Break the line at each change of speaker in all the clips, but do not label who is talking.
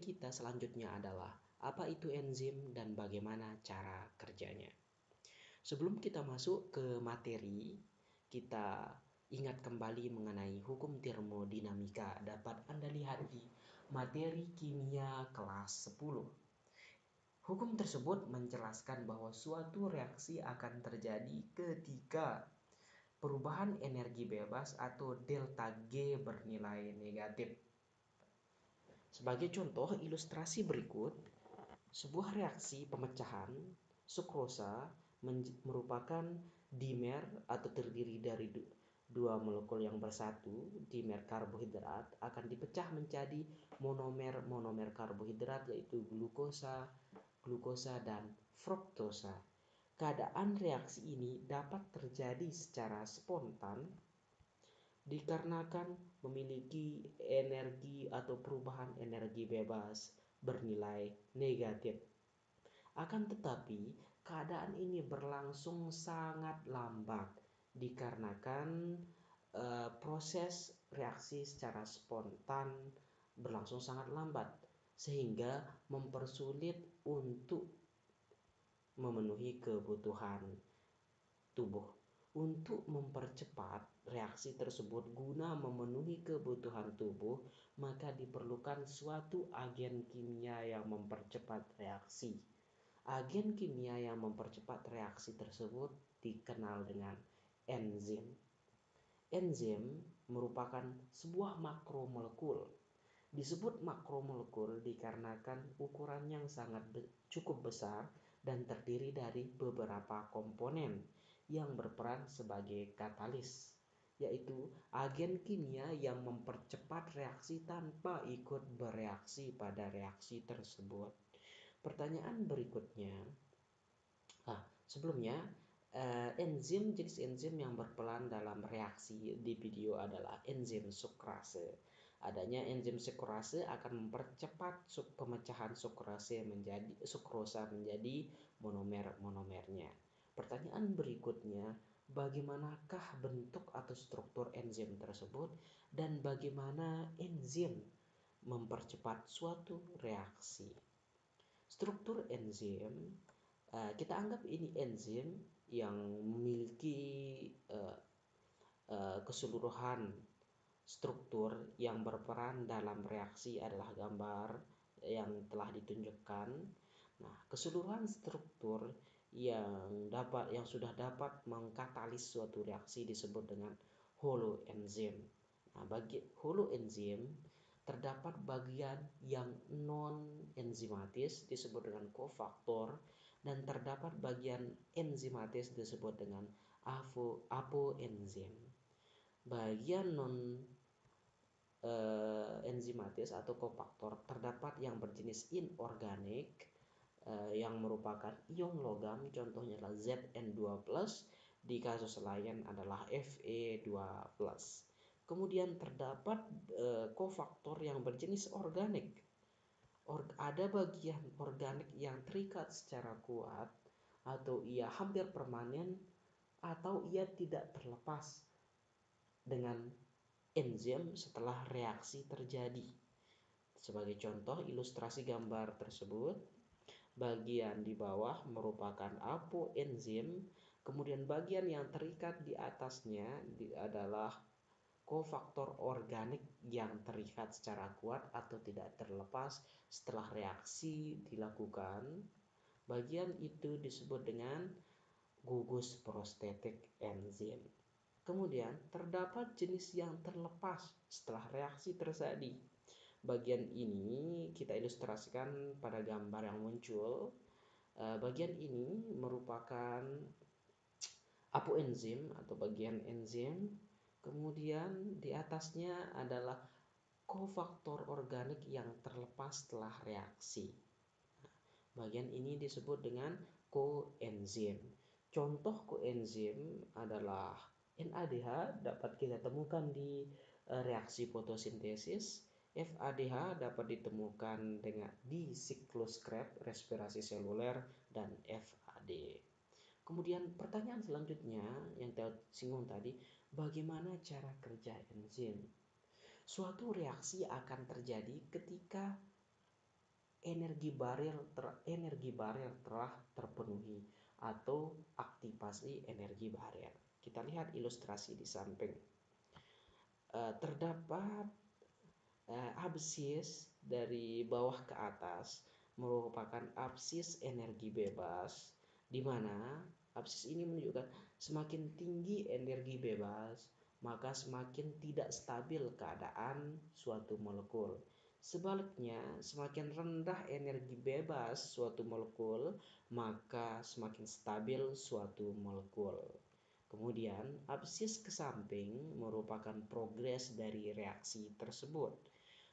materi kita selanjutnya adalah apa itu enzim dan bagaimana cara kerjanya. Sebelum kita masuk ke materi, kita ingat kembali mengenai hukum termodinamika. Dapat Anda lihat di materi kimia kelas 10. Hukum tersebut menjelaskan bahwa suatu reaksi akan terjadi ketika perubahan energi bebas atau delta G bernilai negatif. Sebagai contoh ilustrasi berikut, sebuah reaksi pemecahan sukrosa merupakan dimer atau terdiri dari dua molekul yang bersatu, dimer karbohidrat, akan dipecah menjadi monomer karbohidrat yaitu glukosa dan fruktosa. Keadaan reaksi ini dapat terjadi secara spontan dikarenakan memiliki energi atau perubahan energi bebas bernilai negatif. Akan tetapi, keadaan ini berlangsung sangat lambat dikarenakan proses reaksi secara spontan berlangsung sangat lambat sehingga mempersulit untuk memenuhi kebutuhan tubuh. Untuk mempercepat reaksi tersebut guna memenuhi kebutuhan tubuh, maka diperlukan suatu agen kimia yang mempercepat reaksi. Agen kimia yang mempercepat reaksi tersebut dikenal dengan enzim. Enzim merupakan sebuah makromolekul. Disebut makromolekul dikarenakan ukuran yang cukup besar dan terdiri dari beberapa komponen yang berperan sebagai katalis, yaitu agen kimia yang mempercepat reaksi tanpa ikut bereaksi pada reaksi tersebut. Pertanyaan berikutnya, sebelumnya jenis enzim yang berperan dalam reaksi di video adalah enzim sukrase. Adanya enzim sukrase akan mempercepat pemecahan sukrosa menjadi monomernya. Pertanyaan berikutnya, bagaimanakah bentuk atau struktur enzim tersebut dan bagaimana enzim mempercepat suatu reaksi? Struktur enzim, kita anggap ini enzim yang memiliki keseluruhan struktur yang berperan dalam reaksi adalah gambar yang telah ditunjukkan. Nah, keseluruhan struktur yang sudah dapat mengkatalis suatu reaksi disebut dengan holoenzim. Nah, bagi holoenzim terdapat bagian yang non-enzimatis disebut dengan kofaktor dan terdapat bagian enzimatis disebut dengan apoenzim. Bagian enzimatis atau kofaktor terdapat yang berjenis inorganik yang merupakan ion logam, contohnya adalah Zn2+, di kasus lain adalah Fe2+. Kemudian terdapat kofaktor yang berjenis organik. Ada bagian organik yang terikat secara kuat atau ia hampir permanen atau ia tidak terlepas dengan enzim setelah reaksi terjadi. Sebagai contoh ilustrasi gambar tersebut, bagian di bawah merupakan apoenzim, kemudian bagian yang terikat di atasnya adalah kofaktor organik yang terikat secara kuat atau tidak terlepas setelah reaksi dilakukan. Bagian itu disebut dengan gugus prostetik enzim. Kemudian terdapat jenis yang terlepas setelah reaksi terjadi. Bagian ini kita ilustrasikan pada gambar yang muncul. Bagian ini merupakan apoenzim atau bagian enzim. Kemudian di atasnya adalah kofaktor organik yang terlepas setelah reaksi. Bagian ini disebut dengan koenzim. Contoh koenzim adalah NADH dapat kita temukan di reaksi fotosintesis. FADH dapat ditemukan di siklus Krebs respirasi seluler dan FAD. Kemudian pertanyaan selanjutnya yang tersinggung tadi, bagaimana cara kerja enzim? Suatu reaksi akan terjadi ketika energi barrier telah terpenuhi atau aktivasi energi barrier. Kita lihat ilustrasi di samping. Terdapat absis dari bawah ke atas merupakan absis energi bebas, di mana absis ini menunjukkan semakin tinggi energi bebas, maka semakin tidak stabil keadaan suatu molekul. Sebaliknya, semakin rendah energi bebas suatu molekul, maka semakin stabil suatu molekul. Kemudian, absis ke samping merupakan progres dari reaksi tersebut.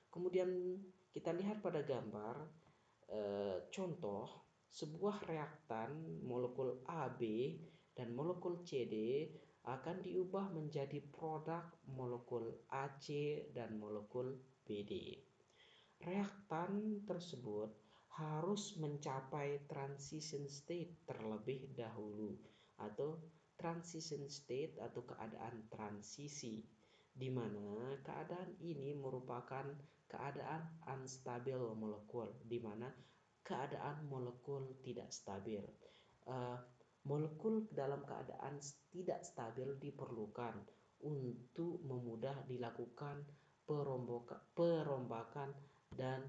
Kemudian kita lihat pada gambar contoh sebuah reaktan molekul AB dan molekul CD akan diubah menjadi produk molekul AC dan molekul BD. Reaktan tersebut harus mencapai transition state terlebih dahulu atau transition state atau keadaan transisi, di mana keadaan ini merupakan keadaan unstabil molekul, di mana keadaan molekul tidak stabil. Molekul dalam keadaan tidak stabil diperlukan untuk memudah dilakukan perombakan dan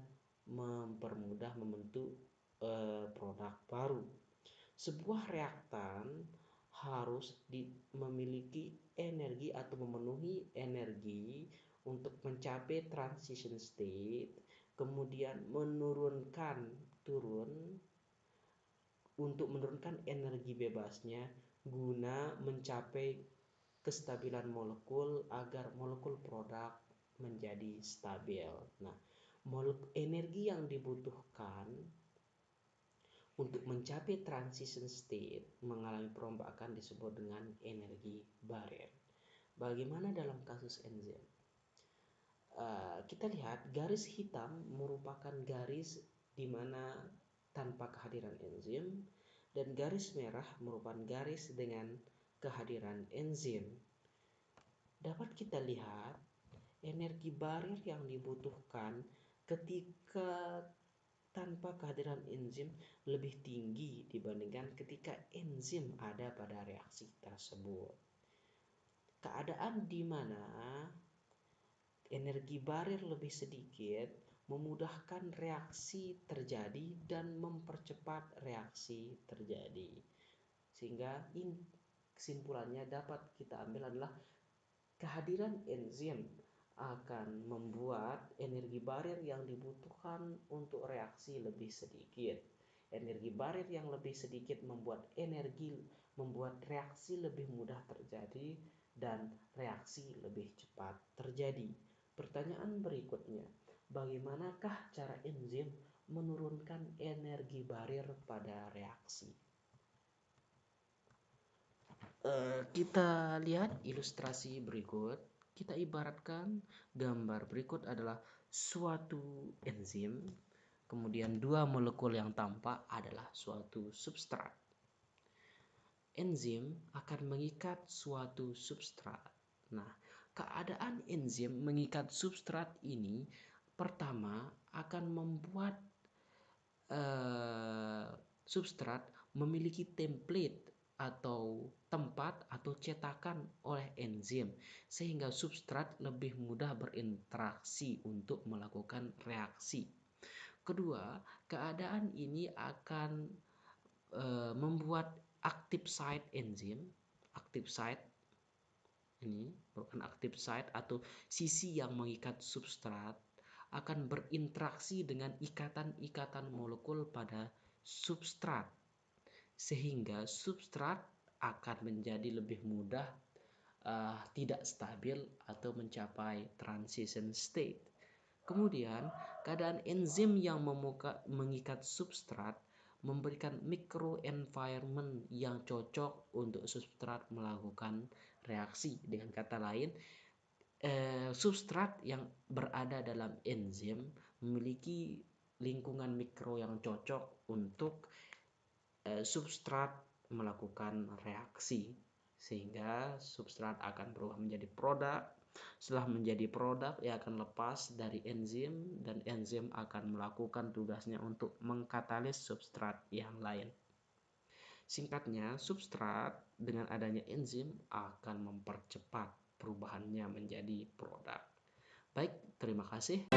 mempermudah membentuk produk baru. Sebuah reaktan harus memiliki energi atau memenuhi energi untuk mencapai transition state, kemudian menurunkan energi bebasnya guna mencapai kestabilan molekul agar molekul produk menjadi stabil. Nah, energi yang dibutuhkan untuk mencapai transition state mengalami perombakan disebut dengan energi barrier. Bagaimana dalam kasus enzim? Kita lihat garis hitam merupakan garis di mana tanpa kehadiran enzim, dan garis merah merupakan garis dengan kehadiran enzim. Dapat kita lihat energi barrier yang dibutuhkan ketika tanpa kehadiran enzim lebih tinggi dibandingkan ketika enzim ada pada reaksi tersebut. Keadaan di mana energi barrier lebih sedikit memudahkan reaksi terjadi dan mempercepat reaksi terjadi. Sehingga kesimpulannya dapat kita ambil adalah kehadiran enzim akan membuat energi barrier yang dibutuhkan untuk reaksi lebih sedikit. Energi barrier yang lebih sedikit membuat reaksi lebih mudah terjadi dan reaksi lebih cepat terjadi. Pertanyaan berikutnya, bagaimanakah cara enzim menurunkan energi barrier pada reaksi? Kita lihat ilustrasi berikut. Kita ibaratkan gambar berikut adalah suatu enzim, kemudian dua molekul yang tampak adalah suatu substrat. Enzim akan mengikat suatu substrat. Nah, keadaan enzim mengikat substrat ini pertama akan membuat substrat memiliki template atau tempat atau cetakan oleh enzim, sehingga substrat lebih mudah berinteraksi untuk melakukan reaksi. Kedua, keadaan ini akan membuat active site enzim. Active site ini merupakan active site atau sisi yang mengikat substrat akan berinteraksi dengan ikatan-ikatan molekul pada substrat, sehingga substrat akan menjadi lebih mudah tidak stabil atau mencapai transition state. Kemudian, keadaan enzim yang mengikat substrat memberikan microenvironment yang cocok untuk substrat melakukan reaksi. Dengan kata lain, substrat yang berada dalam enzim memiliki lingkungan mikro yang cocok untuk substrat melakukan reaksi, sehingga substrat akan berubah menjadi produk Setelah menjadi produk, ia akan lepas dari enzim dan enzim akan melakukan tugasnya untuk mengkatalis substrat yang lain. Singkatnya, substrat dengan adanya enzim akan mempercepat perubahannya menjadi produk. Baik, terima kasih.